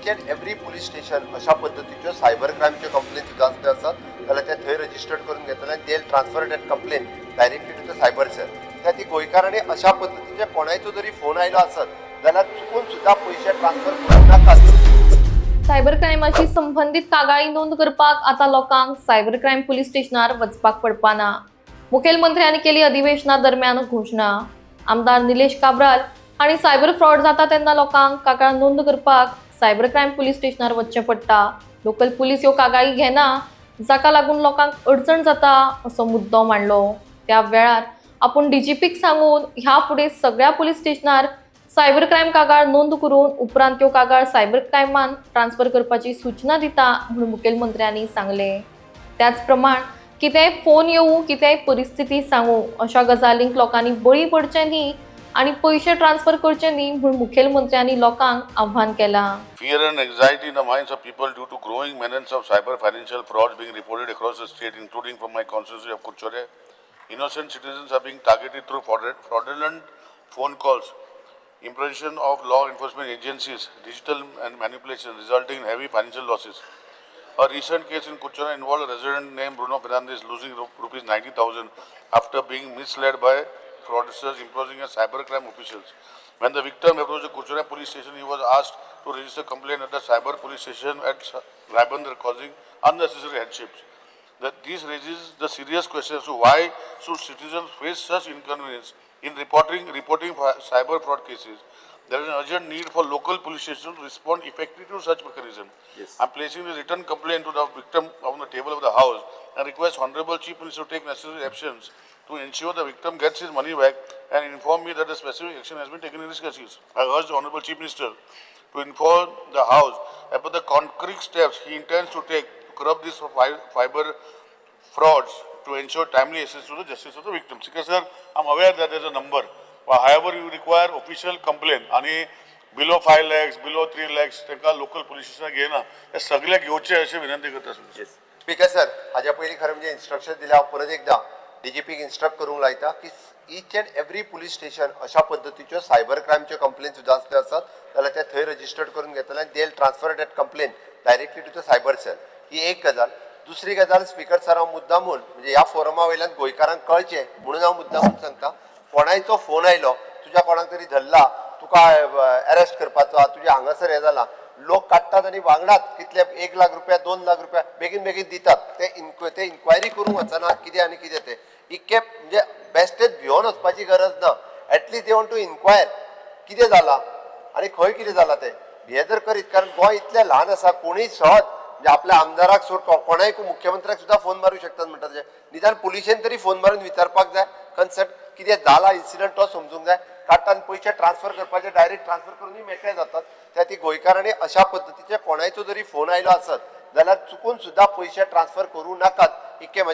Each end every police station अशा पद्धतीच्यो cyber क्रायमच्यो complain सुद्दां असते आसात जाल्यार ते थंय रजिस्टर्ड करून घेतले आनी they transfer that complain directly to the cyber cell. त्या ती गोंयकारांनी अशा पद्धतीचे कोणाचो जरी फोन आयलो आसत जाल्यार चुकून सुद्दां पयशे ट्रान्सफर करूंक नाकात. सायबर क्रायमाशी संबंधित कागाळी नोंद करपाक आता लोकांक सायबर क्रायम पुलीस स्टेशनार वचपाक पडपाना. मुखेलमंत्र्यांनी केली अधिवेशना दरम्यान घोषणा. आमदार निलेश काब्राल आणि सायबर फ्रॉड जाता तेन्ना लोकांक कागाळ नोंद करपाक सायबर क्रायम पुलीस स्टेशनार वचचें पडटा. लोकल पुलीस ह्यो कागाळी घेना, जाका लागून लोकांक अडचण जाता असो मुद्दो मांडलो. त्या वेळार आपूण डीजीपीक सांगून ह्या फुडें सगळ्या पुलीस स्टेशनार सायबर क्रायम कागाळ नोंद करून उपरांत त्यो कागाळ सायबर क्रायमान ट्रान्सफर करपाची सूचना दिता म्हणून मुखेलमंत्र्यांनी सांगले. त्याच प्रमाण कितेंय फोन येवं, कितेंय परिस्थिती सांगूं अशा गजालींक लोकांनी बळी पडचें न्ही आणि पैसे ट्रान्सफर करचे न्ही म्हणून मुखेलमंत्र्यांनी लोकांक आव्हान केलां. Fear and anxiety in the minds of people due to growing menace of cyber financial frauds being reported across the state, including from my constituency of Kuchore. Innocent citizens are being targeted through fraudulent phone calls, imposition of law enforcement agencies, digital and manipulation, resulting in heavy financial losses. A recent case in Kuchera involved a resident named Bruno Fernandez losing rupees 90,000 after being misled by fraudsters imposing as cybercrime officials. When the victim approached the Kuchera police station, he was asked to register complaint at the cyber police station at Rabandar, causing unnecessary hardships. This raises the serious question as to why should citizens face such inconvenience in reporting cyber fraud cases. There is an urgent need for local police stations to respond effectively to such mechanism. Yes. I am placing the written complaint to the victim on the table of the House and request Honorable Chief Minister to take necessary actions to ensure the victim gets his money back and inform me that the specific action has been taken in this case. I urge the Honorable Chief Minister to inform the House about the concrete steps he intends to take to curb these cyber frauds to ensure timely access to the justice of the victims. Because sir, I am aware that there is a number. However, you require official complaint आणि below 5 lakhs, below 3 lakhs, तांकां local police station घेना हे सगळे घेवचे अशी विनंती करता. Speaker sir, हाज्या पयलीं खरें म्हणजे इन्स्ट्रक्शन दिल्या हांव परत एकदा डीजीपीक इन्स्ट्रक्ट करूंक लायता की each end every police station अशा पद्धतीच्यो सायबर क्रायमच्यो कंप्लेन सुद्दां असते आसात जाल्यार ते थंय रजिस्टर्ड करून घेतले आनी they transfer that complain directly to the cyber cell. ही एक गजाल. दुसरी गजाल स्पीकर सर, हांव मुद्दामून म्हणजे ह्या फोरमा वयल्यान गोंयकारांक कळचें म्हणून हांव मुद्दामून सांगता, कोणाचो फोन आयलो, तुज्या कोणाक तरी धरला, तुका अरेस्ट करपाचो, तुज्या हांगासर हें जालां, लोक काडटात आनी वांगडात कितले 1 लाख रुपया 2 लाख रुपया बेगीन बेगीन दितात. ते इन्क्वायरी करूंक वचना कितें आनी कितें ते इतके म्हणजे बेस्टेच भिवून वचपाची गरज ना. At least they want to inquire कितें जालां आनी खंय कितें जालां तें हे जर करीत. कारण गोंय इतलें ल्हान आसा, कोणीय सहज म्हणजे आपल्या आमदाराक सोड कोणाय मुख्यमंत्र्याक सुद्दां फोन मारूं शकतात म्हणटा ते निदान पुलिशेन तरी फोन मारून विचारपाक जाय कन्सर्ट कितें जाला इन्सिडंट तो समजूंक जाय. काडटान पयशे ट्रान्सफर करपाचे डायरेक्ट ट्रान्सफर करूनय मेकळे जातात. त्या ती गोंयकारांनी अशा पद्धतीचे कोणाचो जरी फोन आयलो आसत जाल्यार चुकून सुद्दां पयशे ट्रान्सफर करूं नाकात. इतके